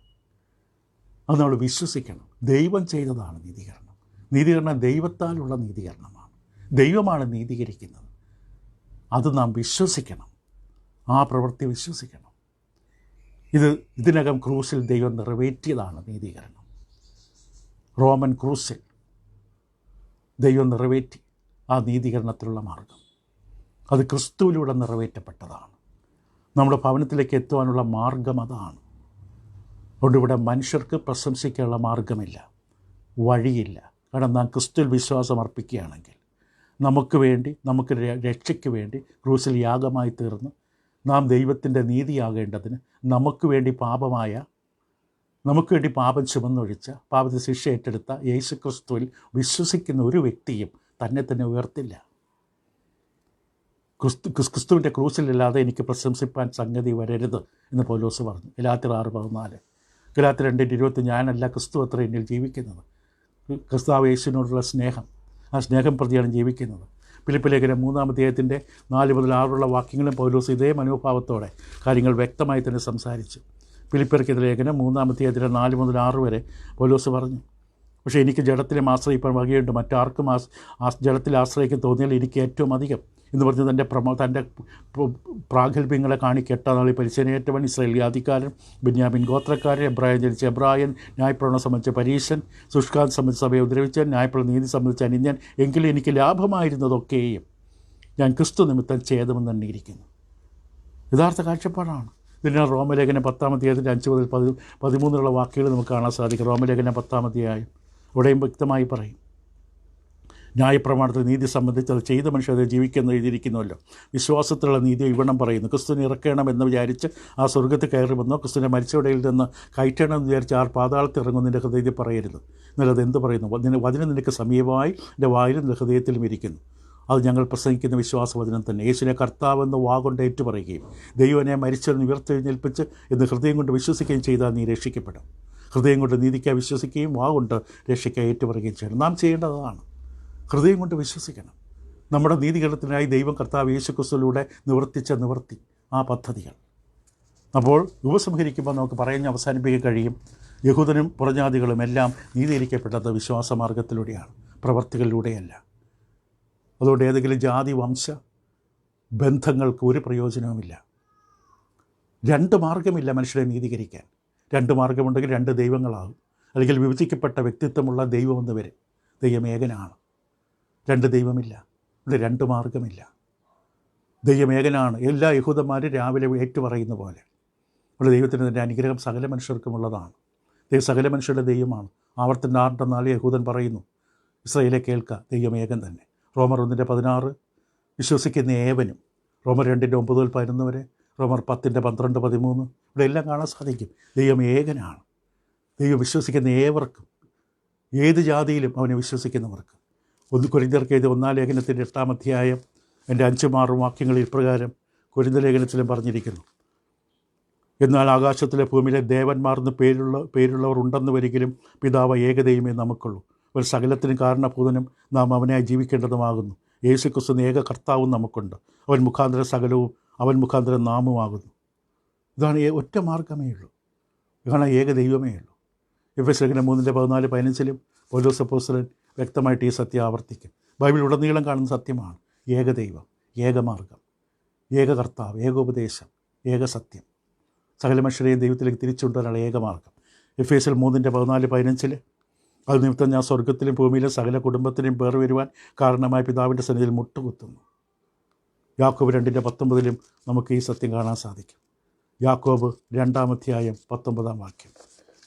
അത് നമ്മൾ വിശ്വസിക്കണം. ദൈവം ചെയ്തതാണ് നീതീകരണം. നീതീകരണം ദൈവത്താലുള്ള നീതീകരണമാണ്. ദൈവമാണ് നീതീകരിക്കുന്നത്. അത് നാം വിശ്വസിക്കണം, ആ പ്രവൃത്തി വിശ്വസിക്കണം. ഇതിനകം ക്രൂസിൽ ദൈവം നിറവേറ്റിയതാണ് നീതീകരണം. റോമൻ ക്രൂസിൽ ദൈവം നിറവേറ്റി ആ നീതീകരണത്തിലുള്ള മാർഗം. അത് ക്രിസ്തുവിലൂടെ നിറവേറ്റപ്പെട്ടതാണ്. നമ്മുടെ ഭവനത്തിലേക്ക് എത്തുവാനുള്ള മാർഗം അതാണ്. അതുകൊണ്ട് ഇവിടെ മനുഷ്യർക്ക് പ്രശംസിക്കാനുള്ള മാർഗമില്ല, വഴിയില്ല. കാരണം നാം ക്രിസ്തുവിൽ വിശ്വാസം അർപ്പിക്കുകയാണെങ്കിൽ നമുക്ക് വേണ്ടി, നമുക്ക് രക്ഷയ്ക്ക് വേണ്ടി ക്രൂസിൽ യാഗമായി തീർന്ന് നാം ദൈവത്തിൻ്റെ നീതിയാകേണ്ടതിന് നമുക്ക് വേണ്ടി പാപം ചുമന്നൊഴിച്ച, പാപത്തെ ശിക്ഷ ഏറ്റെടുത്ത യേശുക്രിസ്തുവിൽ വിശ്വസിക്കുന്ന ഒരു വ്യക്തിയും തന്നെ ഉയർത്തില്ല. ക്രിസ്തുവിൻ്റെ ക്രൂസിലല്ലാതെ എനിക്ക് പ്രശംസിപ്പാൻ സംഗതി വരരുത് എന്ന് പൗലോസ് പറഞ്ഞു. ഗലാത്യർ 6:14. ഗലാത്യർ 2:20 ഞാനല്ല ക്രിസ്തു അത്ര എന്നിൽ ജീവിക്കുന്നത്. ക്രിസ്താവ് യേശുവിനോടുള്ള സ്നേഹം, ആ സ്നേഹം പ്രതിയാണ് ജീവിക്കുന്നത്. ഫിലിപ്പ് ലേഖനം 3-ാം അധ്യായത്തിൻ്റെ 4-6 വാക്യങ്ങളും പൗലോസ് ഇതേ മനോഭാവത്തോടെ കാര്യങ്ങൾ വ്യക്തമായി തന്നെ സംസാരിച്ചു. ഫിലിപ്പിയർക്കെതിരെ ലേഖനം 3-ാം അധ്യായത്തിൻ്റെ 4-6 വരെ പൗലോസ് പറഞ്ഞു, പക്ഷേ എനിക്ക് ജഡത്തിലും ആശ്രയിപ്പാൻ വകയുണ്ട്, മറ്റാർക്കും ജഡത്തിൽ ആശ്രയിക്കാൻ തോന്നിയാൽ എനിക്ക് ഏറ്റവും അധികം എന്ന് പറഞ്ഞ് തൻ്റെ പ്രാഗൽഭ്യങ്ങളെ കാണിക്കെട്ട നാളിൽ പരിശീലനേറ്റവൻ, ഇസ്രായേൽ ജാതിക്കാരൻ, ബെന്യാമിൻ ഗോത്രക്കാരൻ, എബ്രായൻ ജനിച്ച എബ്രായൻ, ന്യായപ്രവണം സംബന്ധിച്ച പരീശൻ, സുഷ്കാൻ സംബന്ധിച്ച സഭയെ ഉദ്രവിച്ചൻ, ന്യായപ്രവണ നീതി സംബന്ധിച്ച അനിന്യൻ, എങ്കിലും എനിക്ക് ലാഭമായിരുന്നതൊക്കെയും ഞാൻ ക്രിസ്തു നിമിത്തം ഛേദമെന്ന് എണ്ണിയിരിക്കുന്നു. യഥാർത്ഥ കാഴ്ചപ്പാടാണ്. ഇതിനാണ് റോമലേഖനം 10-ാം അധ്യായത്തിൻ്റെ 5-13 വാക്കുകൾ നമുക്ക് കാണാൻ സാധിക്കും. റോമലേഖനം 10-ാം അധ്യായം അവിടെയും വ്യക്തമായി പറയും, ന്യായപ്രമാണത്തിൽ നീതി സംബന്ധിച്ച് അത് ചെയ്ത മനുഷ്യർ ജീവിക്കുന്ന എഴുതിയിരിക്കുന്നുവല്ലോ. വിശ്വാസത്തിലുള്ള നീതി ഇവണ്ണം പറയുന്നു, ക്രിസ്തുവിനെ ഇറക്കണമെന്ന് വിചാരിച്ച് ആ സ്വർഗ്ഗത്തിൽ കയറുമെന്നോ ക്രിസ്തുവിനെ മരിച്ചവടയിൽ നിന്ന് കയറ്റണമെന്ന് വിചാരിച്ച് ആ പാതാളത്തിൽ ഇറങ്ങുന്നതിൻ്റെ ഹൃദയത്തിൽ പറയരുത്. എന്നാൽ അത് എന്ത് പറയുന്നു? വചനം നിനക്ക് സമീപമായി എൻ്റെ വായിലും നിൻ്റെ ഹൃദയത്തിലും ഇരിക്കുന്നു. അത് ഞങ്ങൾ പ്രസംഗിക്കുന്ന വിശ്വാസവചനം തന്നെ. യേശുവിനെ കർത്താവെന്ന് വാഗൊണ്ട് ഏറ്റുപറയുകയും ദൈവനെ മരിച്ചവനെ ഉയർത്തെഴുന്നേൽപ്പിച്ച് എന്ന് ഹൃദയം കൊണ്ട് വിശ്വസിക്കുകയും ചെയ്താൽ നീ രക്ഷിക്കപ്പെടും. ഹൃദയം കൊണ്ട് നീതിക്കായി വിശ്വസിക്കുകയും വാഗൊണ്ട് രക്ഷിക്കായി ഏറ്റുപറയുകയും ചെയ്യണം. നാം ചെയ്യേണ്ടതാണ് ഹൃദയം കൊണ്ട് വിശ്വസിക്കണം. നമ്മുടെ നീതീകരണത്തിനായി ദൈവം കർത്താവ് യേശുക്രിസ്തുവിലൂടെ നിവർത്തി ആ പദ്ധതികൾ. അപ്പോൾ ഉപസംഹരിക്കുമ്പോൾ നമുക്ക് പറഞ്ഞ് അവസാനിപ്പിക്കാൻ കഴിയും, യഹൂദനും പുറജാതികളും എല്ലാം നീതീകരിക്കപ്പെട്ടത് വിശ്വാസമാർഗത്തിലൂടെയാണ്, പ്രവർത്തികളിലൂടെയല്ല. അതുകൊണ്ട് ഏതെങ്കിലും ജാതി വംശ ബന്ധങ്ങൾക്ക് ഒരു പ്രയോജനവുമില്ല. 2 മാർഗമില്ല മനുഷ്യരെ നീതീകരിക്കാൻ. 2 മാർഗമുണ്ടെങ്കിൽ 2 ദൈവങ്ങളാകും. അല്ലെങ്കിൽ വിഭജിക്കപ്പെട്ട വ്യക്തിത്വമുള്ള ദൈവമെന്ന് വരും. ദൈവം ഏകനാണ്, 2 ദൈവമില്ല. ഇവിടെ 2 മാർഗമില്ല. ദൈവം ഏകനാണ്. എല്ലാ യഹൂദന്മാരും രാവിലെ ഏറ്റുപറയുന്ന പോലെ ഇവിടെ ദൈവത്തിന് തന്നെ അനുഗ്രഹം സകല മനുഷ്യർക്കുമുള്ളതാണ്. ദൈവം സകല മനുഷ്യരുടെ ദൈവമാണ്. ആവർത്തന 6-4 യഹൂദൻ പറയുന്നു, ഇസ്രായേലെ കേൾക്കുക, ദൈവം ഏകൻ തന്നെ. റോമർ 1:16 വിശ്വസിക്കുന്ന ഏവനും, റോമർ 2:9-11 വരെ, റോമർ 10:12-13 ഇവിടെ എല്ലാം കാണാൻ സാധിക്കും. ദൈവം ഏകനാണ്. ദൈവം വിശ്വസിക്കുന്ന ഏവർക്കും, ഏത് ജാതിയിലും അവനെ വിശ്വസിക്കുന്നവർക്ക്. 1 കൊരിന്ത്യർക്ക് 1-ാം ലേഖനത്തിൻ്റെ 8-ാം അധ്യായം എൻ്റെ 5-6 വാക്യങ്ങളിൽ ഇപ്രകാരം കൊരിന്ത്യ ലേഖനത്തിലും പറഞ്ഞിരിക്കുന്നു, എന്നാൽ ആകാശത്തിലെ ഭൂമിയിലെ ദേവന്മാർന്ന് പേരുള്ളവർ ഉണ്ടെന്ന് വരികിലും പിതാവ് ഏകദൈവമേ നമുക്കുള്ളൂ. ഒരു സകലത്തിനും കാരണഭൂതനും നാം അവനായി ജീവിക്കേണ്ടതുമാകുന്നു. യേശുക്രിസ്തു ഏക കർത്താവും നമുക്കുണ്ട്. അവൻ മുഖാന്തരം സകലവും, അവൻ മുഖാന്തരം നാമുമാകുന്നു. ഇതാണ് ഒറ്റ മാർഗമേ ഉള്ളൂ. ഇതാണ് ഏക ദൈവമേ ഉള്ളൂ. എഫെസ്യർ ലേഖനം 3:14-15 പൗലോസ് അപ്പോസ്തലൻ വ്യക്തമായിട്ട് ഈ സത്യം ആവർത്തിക്കും. ബൈബിൾ ഉടനീളം കാണുന്ന സത്യമാണ്. ഏകദൈവം, ഏകമാർഗം, ഏക കർത്താവ്, ഏകോപദേശം, ഏക സത്യം. സകല മനുഷ്യരെയും ദൈവത്തിലേക്ക് തിരിച്ചുകൊണ്ടുവരാനുള്ള ഏകമാർഗം. എഫെസ്യർ 3:14-15 അത് നിമിത്തം ഞാൻ സ്വർഗത്തിലും ഭൂമിയിലും സകല കുടുംബത്തിനെയും പേർ വരുവാൻ കാരണമായ പിതാവിൻ്റെ സന്നിധിയിൽ മുട്ടുകുത്തുന്നു. യാക്കോബ് 2:19 നമുക്ക് ഈ സത്യം കാണാൻ സാധിക്കും. യാക്കോബ് 2-ാം അധ്യായം 19-ാം വാക്യം.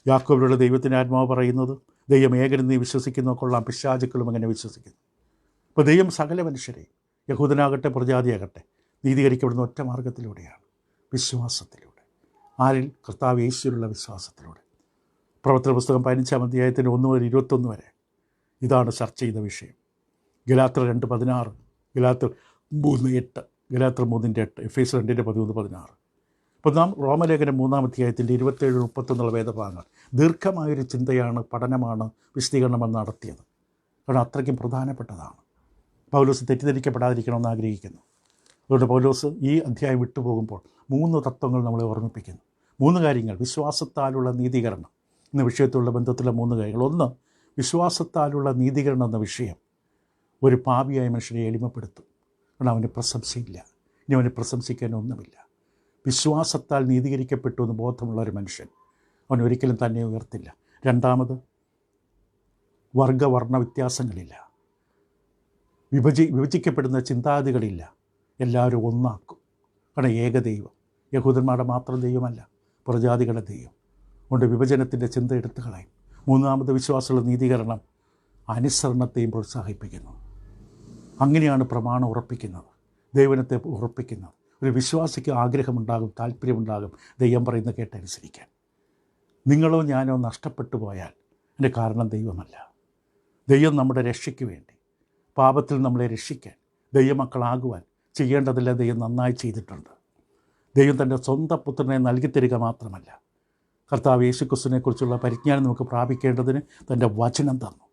യാക്കോബിലൂടെ ദൈവത്തിൻ്റെ ആത്മാവ് പറയുന്നത്, ദൈവം ഏകനെന്ന് നീ വിശ്വസിക്കുന്നോ കൊള്ളാം, പിശാചുക്കളും അങ്ങനെ വിശ്വസിക്കുന്നു. അപ്പോൾ ദൈവം സകല മനുഷ്യരെ, യഹൂദനാകട്ടെ പ്രജാതിയാകട്ടെ, നീതീകരിക്കപ്പെടുന്ന ഒറ്റ മാർഗത്തിലൂടെയാണ്, വിശ്വാസത്തിലൂടെ. ആരിൽ? കർത്താവ് യേശുവിലുള്ള വിശ്വാസത്തിലൂടെ. പ്രവർത്തന പുസ്തകം 15-ാം അധ്യായത്തിൻ്റെ 1 മുതൽ 21 വരെ ഇതാണ് ചർച്ച ചെയ്ത വിഷയം. ഗലാത്യർ 2:16, ഗലാത്യർ 3:8, ഗലാത്യർ 3:8, എഫെസ്യർ 2:13-16. അപ്പോൾ നാം റോമലേഖനം 3-ാം അധ്യായത്തിൻ്റെ 27-31 വേദഭാഗങ്ങൾ ദീർഘമായൊരു ചിന്തയാണ്, പഠനമാണ്, വിശദീകരണമാണ് നടത്തിയത്. കാരണം അത്രയ്ക്കും പ്രധാനപ്പെട്ടതാണ്. പൗലോസ് തെറ്റിദ്ധരിക്കപ്പെടാതിരിക്കണമെന്ന് ആഗ്രഹിക്കുന്നു. അതുകൊണ്ട് പൗലോസ് ഈ അധ്യായം വിട്ടുപോകുമ്പോൾ 3 തത്വങ്ങൾ നമ്മളെ ഓർമ്മിപ്പിക്കുന്നു. 3 കാര്യങ്ങൾ. വിശ്വാസത്താലുള്ള നീതീകരണം എന്ന വിഷയത്തിലുള്ള ബന്ധത്തിലുള്ള 3 കാര്യങ്ങൾ. 1, വിശ്വാസത്താലുള്ള നീതീകരണം എന്ന വിഷയം ഒരു പാപിയായ മനുഷ്യനെ എളിമപ്പെടുത്തും. കാരണം അവന് പ്രശംസയില്ല, ഇനി അവന് പ്രശംസിക്കാനൊന്നുമില്ല. വിശ്വാസത്താൽ നീതീകരിക്കപ്പെട്ടു എന്ന് ബോധമുള്ള ഒരു മനുഷ്യൻ അവൻ ഒരിക്കലും തന്നെ ഉയർത്തില്ല. 2, വർഗവർണ്ണ വ്യത്യാസങ്ങളില്ല, വിഭജിക്കപ്പെടുന്ന ചിന്താഗതികളില്ല, എല്ലാവരും ഒന്നാക്കും. കാരണം ഏകദൈവം, യഹൂദന്മാരുടെ മാത്രം ദൈവമല്ല, പ്രജാതികളുടെ ദൈവം. കൊണ്ട് വിഭജനത്തിൻ്റെ ചിന്ത എടുത്തു കളയും. 3, വിശ്വാസമുള്ള നീതീകരണം അനുസരണത്തെയും പ്രോത്സാഹിപ്പിക്കുന്നു. അങ്ങനെയാണ് പ്രമാണം ഉറപ്പിക്കുന്നത്, ദൈവനത്തെ ഉറപ്പിക്കുന്നത്. ഒരു വിശ്വാസിക്ക് ആഗ്രഹമുണ്ടാകും, താല്പര്യമുണ്ടാകും ദൈവം പറയുന്നത് കേട്ടനുസരിക്കാൻ. നിങ്ങളോ ഞാനോ നഷ്ടപ്പെട്ടു പോയാൽ അതിൻ്റെ കാരണം ദൈവമല്ല. ദൈവം നമ്മുടെ രക്ഷയ്ക്ക് വേണ്ടി, പാപത്തിൽ നമ്മളെ രക്ഷിക്കാൻ, ദൈവമക്കളാകുവാൻ ചെയ്യേണ്ടതില്ല ദൈവം നന്നായി ചെയ്തിട്ടുണ്ട്. ദൈവം തൻ്റെ സ്വന്തം പുത്രനെ നൽകി തരിക മാത്രമല്ല, കർത്താവ് യേശുക്രിസ്തുവിനെക്കുറിച്ചുള്ള പരിജ്ഞാനം നമുക്ക് പ്രാപിക്കേണ്ടതിന് തൻ്റെ വചനം തന്നു.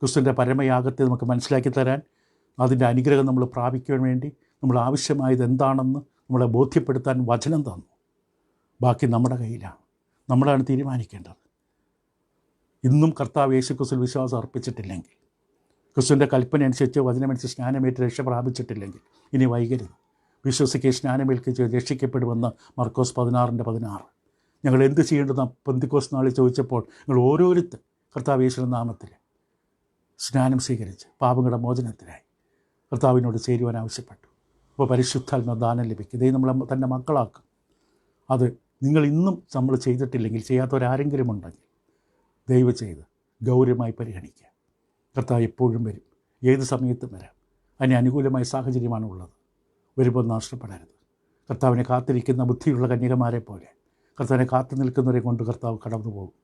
ക്രിസ്തുവിൻ്റെ പരമയാഗത്തെ നമുക്ക് മനസ്സിലാക്കി തരാൻ, അതിൻ്റെ അനുഗ്രഹം നമ്മൾ പ്രാപിക്കാൻ വേണ്ടി നമ്മൾ ആവശ്യമായത് എന്താണെന്ന് നമ്മളെ ബോധ്യപ്പെടുത്താൻ വചനം തന്നു. ബാക്കി നമ്മുടെ കയ്യിലാണ്, നമ്മളാണ് തീരുമാനിക്കേണ്ടത്. ഇന്നും കർത്താവ് യേശുക്രിസ്തുവിൽ വിശ്വാസം അർപ്പിച്ചിട്ടില്ലെങ്കിൽ, ക്രിസ്തുവിൻ്റെ കൽപ്പന അനുസരിച്ച് വചനമനുസരിച്ച് സ്നാനമേറ്റ് രക്ഷ പ്രാപിച്ചിട്ടില്ലെങ്കിൽ ഇനി വൈകരുത്. വിശ്വസിക്കുക, സ്നാനമേൽക്ക് രക്ഷിക്കപ്പെടുമെന്ന് മർക്കോസ് 16:16. ഞങ്ങൾ എന്ത് ചെയ്യേണ്ടതെന്ന് പെന്തിക്കോസ്ത് നാളിൽ ചോദിച്ചപ്പോൾ ഞങ്ങൾ ഓരോരുത്തർ കർത്താവ് യേശുവിന്റെ നാമത്തിൽ സ്നാനം സ്വീകരിച്ച് പാപങ്ങളുടെ മോചനത്തിനായി കർത്താവിനോട് ചേരുവാൻ ആവശ്യപ്പെട്ടു. അപ്പോൾ പരിശുദ്ധാത്മ ദാനം ലഭിക്കും. ദൈവം നമ്മളെ തൻ്റെ മക്കളാക്കും. അത് നിങ്ങൾ ഇന്നും നമ്മൾ ചെയ്തിട്ടില്ലെങ്കിൽ, ചെയ്യാത്തവരാരെങ്കിലും ഉണ്ടെങ്കിൽ ദയവ് ചെയ്ത് ഗൗരവമായി പരിഗണിക്കുക. കർത്താവ് എപ്പോഴും വരും, ഏത് സമയത്തും വരാം. അതിന് അനുകൂലമായ സാഹചര്യമാണ് ഉള്ളത്. വരുമ്പോൾ നഷ്ടപ്പെടരുത്. കർത്താവിനെ കാത്തിരിക്കുന്ന ബുദ്ധിയുള്ള കന്യകമാരെ പോലെ കർത്താവിനെ കാത്തു നിൽക്കുന്നവരെ കൊണ്ട് കർത്താവ് കടന്നു പോകും.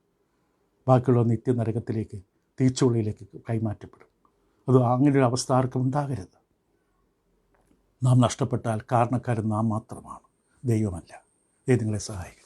ബാക്കിയുള്ള നിത്യനരകത്തിലേക്ക്, തീച്ചുള്ളിയിലേക്ക് കൈമാറ്റപ്പെടും. അത് അങ്ങനെയൊരു അവസ്ഥ ആർക്കും ഉണ്ടാകരുത്. നാം നഷ്ടപ്പെട്ടാൽ കാരണക്കാരൻ നാം മാത്രമാണ്, ദൈവമല്ല. ദൈവം നിങ്ങളെ സഹായിക്കും.